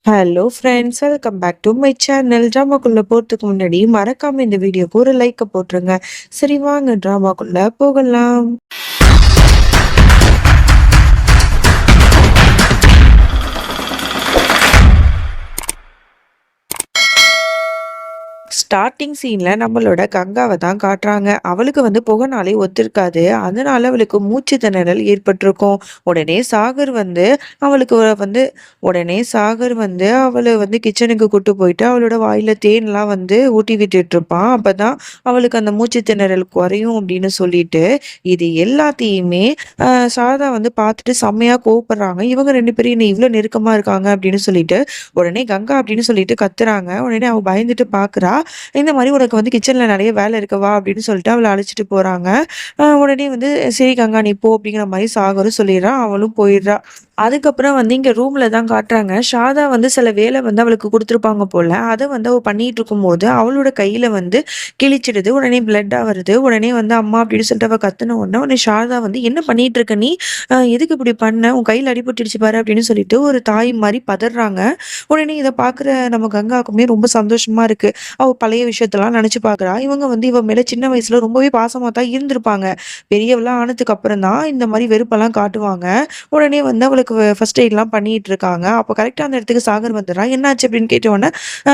Hello friends, welcome back to my channel. ட்ராமாக்குள்ள போறதுக்கு முன்னாடி மறக்காம இந்த வீடியோக்கு ஒரு லைக்க போட்டுருங்க. சரி வாங்க ட்ராமாக்குள்ள போகலாம். ஸ்டார்ட்டிங் சீன்ல நம்மளோட கங்காவ தான் காட்டுறாங்க. அவளுக்கு புகைனாலே ஒத்துருக்காது. அதனால அவளுக்கு மூச்சு திணறல் ஏற்பட்டிருக்கும். உடனே சாகர் வந்து அவளுக்கு அவள கிச்சனுக்கு கூட்டு போயிட்டு அவளோட வாயில தேன்லாம் ஊட்டி விட்டுட்டு இருப்பான். அப்பதான் அவளுக்கு அந்த மூச்சு திணறல் குறையும் அப்படின்னு சொல்லிட்டு, இது எல்லாத்தையுமே சாரதா பார்த்துட்டு செம்மையா கோவப்படுறாங்க. இவங்க 2 பேரும் என்ன இவ்ளோ நெருக்கமா இருக்காங்க அப்படின்னு சொல்லிட்டு, உடனே கங்கா அப்படின்னு சொல்லிட்டு கத்துறாங்க. உடனே அவ பயந்துட்டு பார்க்குறா. இந்த மாரி "உனக்கு கிச்சன்ல நெறைய வேலை இருக்கு வா" அப்படின்னு சொல்லிட்டு அவள அழைச்சிட்டு போறாங்க. உடனே "சரி கங்கா நீ போ" அப்படிங்கிற மாரி சாகரும் சொல்லிடுறான். அவளும் போயிடுறா. அதுக்கப்புறம் இங்க ரூம்ல தான் காட்டுறாங்க. ஷாதா சில வேலை அவளுக்கு குடுத்துருப்பாங்க போல. அத அவ பண்ணிட்டு இருக்கும்போது, அவளோட கையில கிழிச்சிடுது. உடனே பிளட்டா வருது. உடனே "அம்மா" அப்படின்னு சொல்லிட்டு அவ கத்துன உடனே ஷாரதா "என்ன பண்ணிட்டு இருக்க நீ? எதுக்கு இப்படி பண்ண? உன் கையில அடிபட்டுடுச்சு பாரு" அப்படின்னு சொல்லிட்டு ஒரு தாய் மாரி பதர்றாங்க. உடனே இத பார்க்குற நம்ம கங்காவுக்குமே ரொம்ப சந்தோஷமா இருக்கு. அவ பழைய விஷயத்தெல்லாம் நெனச்சு பார்க்குறா. இவங்க இவ மேல சின்ன வயசுல ரொம்பவே பாசமா தான் இருந்திருப்பாங்க. பெரியவளா ஆனதுக்கு அப்புறம் தான் இந்த மாரி வெறுப்பெல்லாம் காட்டுவாங்க. உடனே அவளுக்கு ஃபர்ஸ்ட் எய்ட்லாம் பண்ணிட்டு இருக்காங்க. அப்ப கரெக்ட்டா அந்த இடத்துக்கு சாகர் வந்துடுறான். "என்னாச்சு?" அப்படின்னு கேட்ட உடனே,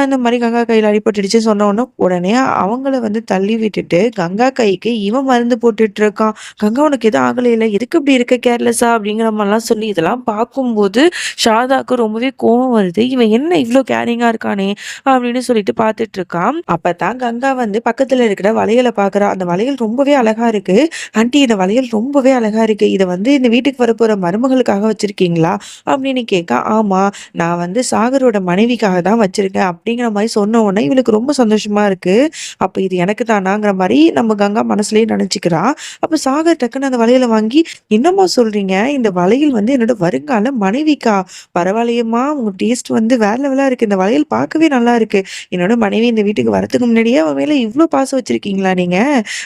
இந்த மாரி கங்கா கையில அடிபட்டுடுச்சுன்னு சொன்ன உடனே அவங்கள தள்ளி விட்டுட்டு கங்கா கைக்கு இவன் மருந்து போட்டுட்டு இருக்கான். "கங்கா உனக்கு எதுவும் ஆகலைல்ல? எதுக்கு இப்படி இருக்க கேர்லெஸ்ஸா?" அப்படிங்கிற மாரிலாம் சொல்லி இதெல்லாம் பார்க்கும்போது ஷாதாக்கு ரொம்பவே கோவம் வருது. இவன் என்ன இவ்ளோ கேரிங்கா இருக்கானே! அப்படின்னு சொல்லிட்டு பார்த்துட்டு இருக்கா. அப்பதான் கங்கா பக்கத்துல இருக்கிற வளையல பார்க்குறா. அந்த வளையல் ரொம்பவே அழகா இருக்கு. "ஆன்ட்டி இந்த வளையல் ரொம்பவே அழகா இருக்கு. இத இந்த வீட்டுக்கு வரப்போற மருமகளுக்காக வச்சிருக்கீங்களா?" அப்படின்னு கேட்க, "ஆமா. நான் சாகரோட மனைவிக்காக தான் வச்சிருக்கேன்." அப்படிங்கிற மாரி சொன்ன உடனே இவளுக்கு ரொம்ப சந்தோஷமா இருக்கு. அப்ப இது எனக்கு தானாங்கிற மாரி நம்ம கங்கா மனசுலயே நெனச்சுக்கிறா. அப்ப சாகர் டக்குன்னு அந்த வளையல வாங்கி, "என்னம்மா சொல்றீங்க? இந்த வளையல் என்னோட வருங்கால மனைவிக்கா? பரவாயில்லையேம்மா, உங்க டேஸ்ட் வேற லெவலா இருக்கு. இந்த வளையல் பார்க்கவே நல்லா இருக்கு. என்னோட மனைவி இந்த வீட்டுக்கு வரதுக்கு முன்னாடியே அவ மேல இவ்ளோ பாசம் வச்சிருக்கீங்களா நீங்க?"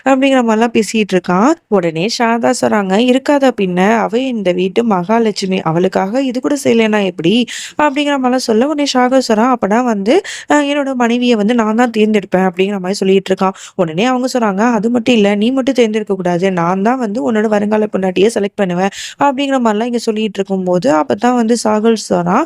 அப்படிங்கிற மாரிலாம் பேசிட்டு இருக்கான். உடனே சாரதா சொல்றாங்க, "இருக்காதா பின்ன? அவ இந்த வீட்டு மகாலட்சுமி. அவளுக்காக இது கூட செய்யலைன்னா எப்படி?" அப்படிங்கிற மாரிலாம் சொல்ல, உடனே சாகர் சொல்றான், "அப்பனா என்னோட மனைவிய நான் தான் தேர்ந்தெடுப்பேன்." அப்படிங்கிற மாரி சொல்லிட்டு இருக்கான். உடனே அவங்க சொல்றாங்க, "அது மட்டும் இல்ல, நீ மட்டும் தேர்ந்தெடுக்க கூடாது. நான் தான் உன்னோட வருங்கால பொண்டாட்டிய செலக்ட் பண்ணுவேன்." அப்படிங்கிற மாரிலாம் இங்க சொல்லிட்டு இருக்கும்போது, அப்பதான் சாகர் சொல்றான்,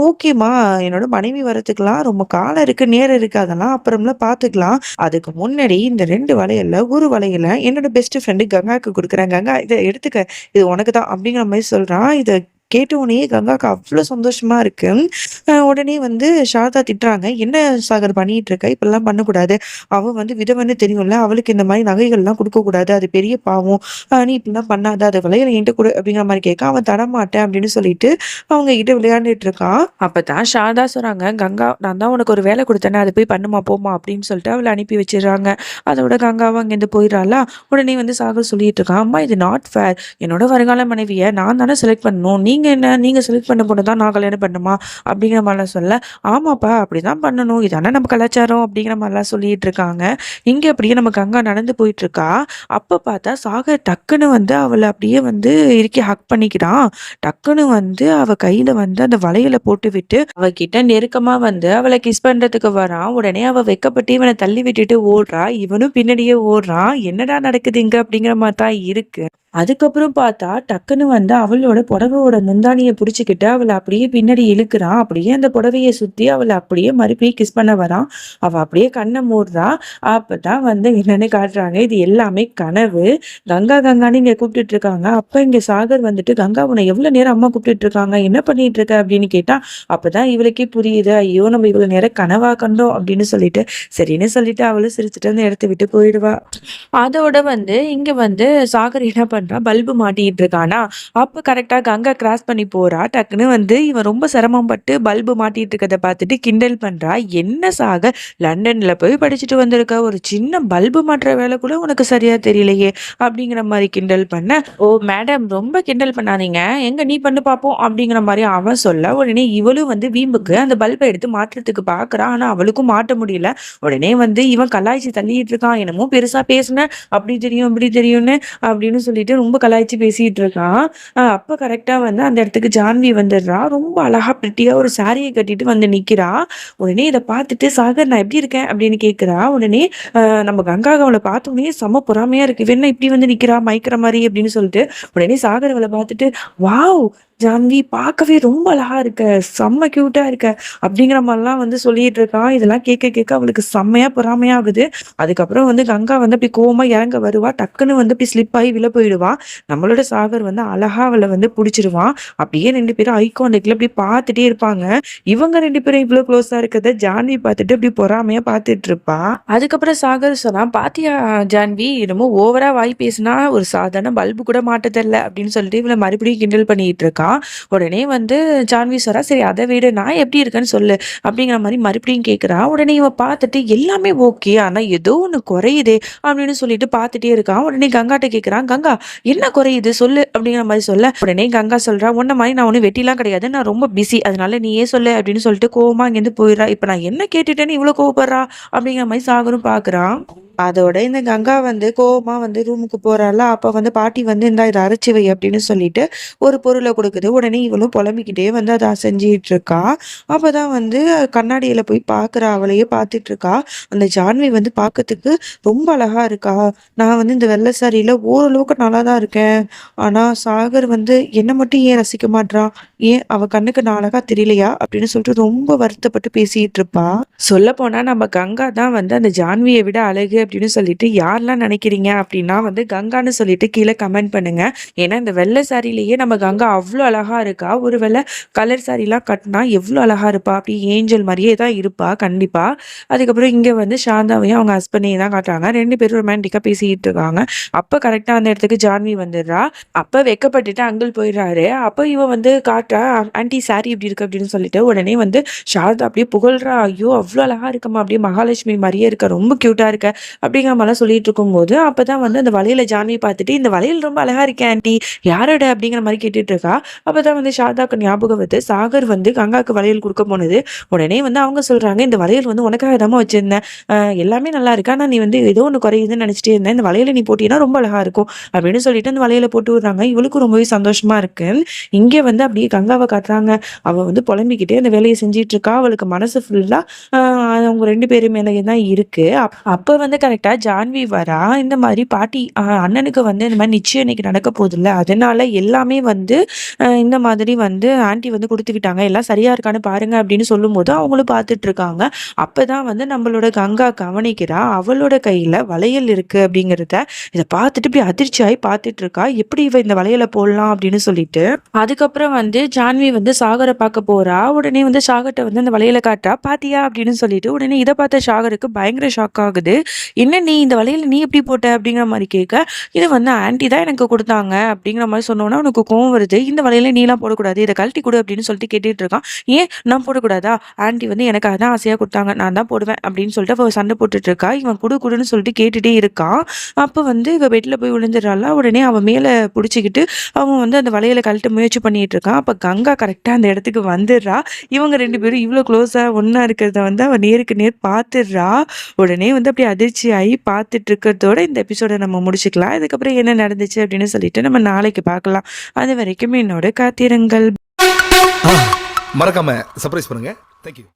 ஓகேம்மா, என்னோட மனைவி வரதுக்குலாம் ரொம்ப காலம் இருக்கு, நேரம் இருக்கு. அதெல்லாம் அப்புறம்லாம் பார்த்துக்கலாம். அதுக்கு முன்னாடி இந்த 2 வளையல்ல ஒரு வளையல என்னோட பெஸ்ட் ஃப்ரெண்ட் கங்காக்கு குடுக்குறேன். கங்கா இத எடுத்துக்க. இது உனக்கு தான்." அப்படிங்கிற மாரி சொல்றான். இத கேட்ட உடனேயே கங்காக்கு அவ்ளோ சந்தோஷமா இருக்கு. உடனே சாரதா திட்டுறாங்க, "என்ன சாகர் பண்ணிட்டு இருக்க? இப்படிலாம் பண்ணக்கூடாது. அவ விதவன்னு தெரியும்ல. அவளுக்கு இந்த மாரி நகைகள்லாம் குடுக்கக்கூடாது. அது பெரிய பாவம். நீ இப்படிலாம் பண்ணாத. அது வளையல என்ட்ட குடு." அப்படிங்கிற மாரி கேட்க, அவன் தரமாட்டேன் அப்படின்னு சொல்லிட்டு அவங்க கிட்ட விளையாண்டுட்டு இருக்கான். அப்பதான் சாரதா சொல்றாங்க, "கங்கா நான் தான் உனக்கு ஒரு வேலை குடுத்தேனே, அத போய் பண்ணுமா போம்மா" அப்படின்னு சொல்லிட்டு அவள அனுப்பி வச்சுடுறாங்க. அதோட கங்காவும் அங்கேருந்து போயிடுறாளா. உடனே சாகர் சொல்லிட்டு இருக்கான், "அம்மா இது நாட் ஃபேர். என்னோட வருங்கால மனைவிய நான் தானே செலக்ட் பண்ணணும். நீங்க என்ன நீங்க செலக்ட் பண்ண பொண்ண தான் நான் கல்யாணம் பண்ணணுமா?" அப்படிங்கிற மாரிலாம் சொல்ல, "ஆமாப்பா அப்படிதான் பண்ணணும். இதானே நம்ம கலாச்சாரம்." அப்படிங்கிற மாரிலாம் சொல்லிட்டு இருக்காங்க. இங்க அப்படியே நம்ம கங்கா நடந்து போயிட்டு இருக்கா. அப்ப பார்த்தா சாகர் டக்குன்னு அவள அப்படியே இறுக்கி ஹக் பண்ணிக்கிறான். டக்குன்னு அவ கையில அந்த வளையல போட்டுவிட்டு அவகிட்ட நெருக்கமா அவள கிஸ் பண்றதுக்கு வரான். உடனே அவ வெட்கப்பட்டு இவன தள்ளி விட்டுட்டு ஓடுறா. இவனும் பின்னாடியே ஓடுறான். என்னடா நடக்குது இங்க அப்படிங்கிற மாரி தான் இருக்கு. அதுக்கப்புறம் பார்த்தா டக்குன்னு அவளோட புடவையோட முந்தானிய புடிச்சுக்கிட்டு அவள அப்படியே பின்னாடி இழுக்குறான். அப்படியே அந்த புடவைய சுத்தி அவள அப்படியே மறுபடியும் கிஸ் பண்ண வரான். அவ அப்படியே கண்ண மூடுறா. அப்பதான் என்னன்னு காட்டுறாங்க. இது எல்லாமே கனவு. கங்கா கங்கான்னு இங்க கூப்பிட்டுட்டு இருக்காங்க. அப்ப இங்க சாகர் "கங்கா உன்னை எவ்வளவு நேரம் அம்மா கூப்பிட்டுட்டு இருக்காங்க. என்ன பண்ணிட்டு இருக்க?" அப்படின்னு கேட்டா, அப்பதான் இவளுக்கே புரியுது. ஐயோ! நம்ம இவ்வளவு நேரம் கனவா கண்டோம் அப்படின்னு சொல்லிட்டு, சரின்னு சொல்லிட்டு அவளும் சிரிச்சுட்டு அந்த இடத்த விட்டு போயிடுவா. அதோட இங்க சாகர் என்ன பண்றான், பல்பு மாட்டிட்டு இருக்கானா, அப்ப கரெக்ட்டா கங்கா கிராஸ் பண்ணி போறா. டக்குன்னு இவன் ரொம்ப சிரமப்பட்டு பல்பு மாட்டிட்டு இருக்கத பார்த்துட்டு கிண்டல் பண்றா. "என்ன சாகர், லண்டன்ல போய் படிச்சுட்டு வந்திருக்க. ஒரு சின்ன பல்பு மாட்டுற வேலை கூட உனக்கு சரியா தெரியலையே." அப்படிங்கிற மாரி கிண்டல் பண்ண, "ஓ மேடம் ரொம்ப கிண்டல் பண்ணாதீங்க. எங்க நீ பண்ணு பார்ப்போம்." அப்படிங்கிற மாரி அவன் சொல்ல, உடனே இவளும் வீம்புக்கு அந்த பல்ப எடுத்து மாட்டுறதுக்கு பார்க்குறா. ஆனா அவளுக்கும் மாட்ட முடியல. உடனே இவன் கலாய்ச்சு தள்ளிட்டு இருக்கான். என்னமோ பெருசா பேசுன, அப்படி தெரியும், இப்படி தெரியும்னு அப்படின்னு சொல்லிட்டு சொல்லிட்டு ரொம்ப கலாய்ச்சு பேசிட்டு இருக்கான். அப்ப கரெக்ட்டா வந்து அந்த இடத்துக்கு ஜான்வி வந்துடுறா. ரொம்ப அழகா பிரிட்டியா ஒரு சாரிய கட்டிட்டு வந்து நிக்கிறா. உடனே இத பார்த்துட்டு, "சாகர் நான் எப்படி இருக்கேன்?" அப்படின்னு கேட்கிறா. உடனே நம்ம கங்கா அவள பார்த்தோனே செம்ம பொறாமையா இருக்கு. "இவ என்ன இப்படி வந்து நிக்கிறா மயக்கிற மாரி" அப்படின்னு சொல்லிட்டு, உடனே சாகர் அவள பார்த்துட்டு, "வாவ்! ஜான்வி பார்க்கவே ரொம்ப அழகா இருக்க. செம்ம கியூட்டா இருக்க." அப்படிங்கிற மாரிலாம் வந்து சொல்லிட்டு இருக்கான். இதெல்லாம் கேட்க கேட்க அவளுக்கு செம்மையா பொறாமையா ஆகுது. அதுக்கப்புறம் வந்து கங்கா வந்து அப்படி கோவமா இறங்க வருவா. டக்குன்னு வந்து அப்படி ஸ்லிப் ஆயி விழ போயிடுவா. நம்மளோட சாகர் வந்து அழகா அவள வந்து புடிச்சிருவான். அப்படியே 2 பேரும் ஐ கான்டாக்ட்ல அப்படியே பார்த்துட்டே இருப்பாங்க. இவங்க 2 பேரும் இவ்ளோ க்ளோஸா இருக்கத ஜான்வி பார்த்துட்டு அப்படியே பொறாமையா பார்த்துட்டு இருப்பா. அதுக்கப்புறம் சாகர் சொன்னான், "பாத்தியா ஜான்வி, என்னமோ ஓவரா வாய் பேசினா ஒரு சாதாரண பல்பு கூட மாட்ட தெர்ல" அப்படின்னு சொல்லிட்டு இவள மறுபடியும் கிண்டல் பண்ணிட்டு இருக்கான். உடனே வந்து ஜான்வி சொல்றா, "சரி அத விடு, நான் எப்படி இருக்கேன்னு சொல்லு" அப்படிங்கிற மாரி மறுபடியும் கேட்கிறா. உடனே இவ பார்த்துட்டு, "எல்லாமே ஓகே. ஆனா ஏதோ ஒண்ணு குறையுதே" அப்படின்னு சொல்லிட்டு பார்த்துட்டே இருக்கான். உடனே கங்காட்ட கேட்கிறான், "கங்கா என்ன குறையுது சொல்லு" அப்படிங்கிற மாரி சொல்ல, உடனே கங்கா சொல்றா, "உன்ன மாரி நான் ஒண்ணும் வெட்டிலாம் கிடையாது. நான் ரொம்ப பிஸி. அதனால நீயே சொல்லு" அப்படின்னு சொல்லிட்டு கோவமா அங்கேருந்து போயிடுறா. இப்ப நான் என்ன கேட்டுட்டேன்னு இவ்ளோ கோவப்படுறா? அப்படிங்கிற மாரி சாகரும் பார்க்குறான். அதோட இந்த கங்கா வந்து கோவமா வந்து ரூமுக்கு போறாளா, அப்ப வந்து பாட்டி வந்து "இந்தா இத அரைச்சு வை" அப்படின்னு சொல்லிட்டு ஒரு பொருள குடுக்குது. உடனே இவளும் புலம்பிக்கிட்டே வந்து அத செஞ்சுட்டு இருக்கா. அப்பதான் வந்து கண்ணாடியில போய் பார்க்குறா. அவளையே பார்த்துட்டு இருக்கா. அந்த ஜான்வி வந்து பார்க்கறதுக்கு ரொம்ப அழகா இருக்கா. நான் வந்து இந்த வெள்ள சாரியில ஓரளவுக்கு நல்லா தான் இருக்கேன். ஆனா சாகர் வந்து என்ன மட்டும் ஏன் ரசிக்க மாட்றான்? ஏன் அவ கண்ணுக்கு நான் அழகா தெரியலையா? அப்படின்னு சொல்லிட்டு ரொம்ப வருத்தப்பட்டு பேசிட்டு இருப்பா. சொல்லப்போனா நம்ம கங்கா தான் வந்து அந்த ஜான்விய விட அழகு அப்படின்னு சொல்லிட்டு யாரெல்லாம் நினைக்கிறீங்க அப்படின்னா வந்து கங்கான்னு சொல்லிட்டு கீழ கமெண்ட் பண்ணுங்க. ஏன்னா இந்த வெள்ளை சாரியிலேயே நம்ம கங்கா அவ்ளோ அழகா இருக்கா. ஒருவேளை கலர் சாரிலாம் கட்டினா எவ்ளோ அழகா இருப்பா. அப்படியே ஏஞ்சல் மாரியே தான் இருப்பா கண்டிப்பா. அதுக்கப்புறம் இங்க வந்து சாந்தாவையும் அவங்க ஹஸ்பண்டையும் தான் காட்டுறாங்க. 2 பேரும் ரொமான்டிக்கா பேசிட்டு இருக்காங்க. அப்ப கரெக்ட்டா அந்த இடத்துக்கு ஜான்வி வந்துடுறா. அப்ப வெட்கப்பட்டுட்டு அங்கிள் போயிடுறாரு. அப்ப இவ வந்து காட்டுறா, "ஆன்டி சாரி எப்படி இருக்கு?" அப்படின்னு சொல்லிட்டு. உடனே வந்து சாரதா அப்படியே புகழ்றா. "ஐயோ! அவ்ளோ அழகா இருக்கம்மா. அப்படியே மகாலட்சுமி மாரியே இருக்க. ரொம்ப கியூட்டா இருக்க." அப்படிங்கிற மாரிலாம் சொல்லிட்டு இருக்கும்போது, அப்பதான் வந்து அந்த வளையல ஜான்வி பார்த்துட்டு, "இந்த வளையல் ரொம்ப அழகா இருக்கே ஆன்டி. யாரோட?" அப்படிங்கிற மாரி கேட்டுட்டு இருக்கா. அப்பதான் வந்து சாரதாக்கு ஞாபகம் வருது. சாகர் வந்து கங்காக்கு வளையல் குடுக்க போனது. உடனே வந்து அவங்க சொல்றாங்க, "இந்த வளையல் வந்து உனக்காக தாம்மா வச்சிருந்தேன். எல்லாமே நல்லா இருக்கு. ஆனா நீ வந்து ஏதோ ஒண்ணு குறையுதுன்னு நினைச்சிட்டே இருந்தேன். இந்த வளையல நீ போட்டீன்னா ரொம்ப அழகா இருக்கும்." அப்படின்னு சொல்லிட்டு அந்த வளையல போட்டு விடுறாங்க. இவளுக்கும் ரொம்பவே சந்தோஷமா இருக்கு. இங்க வந்து அப்படியே கங்காவ காட்டுறாங்க. அவ வந்து புலம்பிக்கிட்டே அந்த வேலைய செஞ்சுட்டு இருக்கா. அவளுக்கு மனசு ஃபுல்லா அ அவங்க 2 பேரு மேலயே தான் இருக்கு. அப்ப வந்து கரெக்ட்டா ஜான்வி வரா. இந்த மாரி பாட்டி அண்ணனுக்கு வந்து இந்த மாரி நிச்சயம் இன்னைக்கு நடக்க போதுல்ல. அதனால எல்லாமே வந்து இந்த மாதிரி வந்து ஆன்டி வந்து குடுத்து விட்டாங்க. எல்லாம் சரியா இருக்கான்னு பாருங்க அப்படின்னு சொல்லும்போது, அவங்களும் பார்த்துட்டு இருக்காங்க. அப்பதான் வந்து நம்மளோட கங்கா கவனிக்கிறா. அவளோட கையில வளையல் இருக்கு அப்படிங்கிறத. இத பார்த்துட்டு இப்படி அதிர்ச்சியாயி பார்த்துட்டு இருக்கா. எப்படி இவ இந்த வளையல போடலாம் அப்படின்னு சொல்லிட்டு. அதுக்கப்புறம் வந்து ஜான்வி வந்து சாகர பார்க்க போறா. உடனே வந்து சாகர்ட்ட வந்து அந்த வளையல காட்டுறா. "பாத்தியா?" அப்படின்னு சொல்லிட்டு. உடனே இத பார்த்த சாகருக்கு பயங்கர ஷாக் ஆகுது. "என்ன நீ இந்த வளையல நீ எப்படி போட்ட?" அப்படிங்கிற மாரி கேட்க, "இது வந்து ஆன்டி தான் எனக்கு குடுத்தாங்க." அப்படிங்கிற மாரி சொன்னோனே அவனுக்கு கோவம் வருது. "இந்த வளையல நீலாம் போடக்கூடாது. இத கழட்டி குடு" அப்படின்னு சொல்லிட்டு கேட்டுட்டு இருக்கான். "ஏன் நான் போடக்கூடாதா? ஆன்டி வந்து எனக்கு அதான் ஆசையா குடுத்தாங்க. நான் தான் போடுவேன்." அப்படின்னு சொல்லிட்டு அவ சண்டை போட்டுட்டு இருக்கா. இவன் குடு குடுன்னு சொல்லிட்டு கேட்டுட்டே இருக்கான். அப்ப வந்து இவ பெட்ல போய் விழுந்துடுறாளா. உடனே அவன் மேல புடிச்சுக்கிட்டு அவன் வந்து அந்த வளையல கழட்ட முயற்சி பண்ணிட்டு இருக்கான். அப்ப கங்கா கரெக்ட்டா அந்த இடத்துக்கு வந்துடுறா. இவங்க 2 பேரும் இவ்ளோ க்ளோஸா ஒண்ணா இருக்கிறத வந்து அவ நேருக்கு நேர் பார்த்துடுறா. உடனே வந்து அப்படியே அதிர்ச்சியாயி பார்த்துட்டு இருக்கிறதோட இந்த எபிசோட நம்ம முடிச்சுக்கலாம். இதுக்கப்புறம் என்ன நடந்துச்சு அப்படின்னு சொல்லிட்டு நம்ம நாளைக்கு பார்க்கலாம். அதுவரைக்கும் என்னோட காத்திருங்கள். மறக்காம சர்ப்ரைஸ் பண்ணுங்க. Thank you.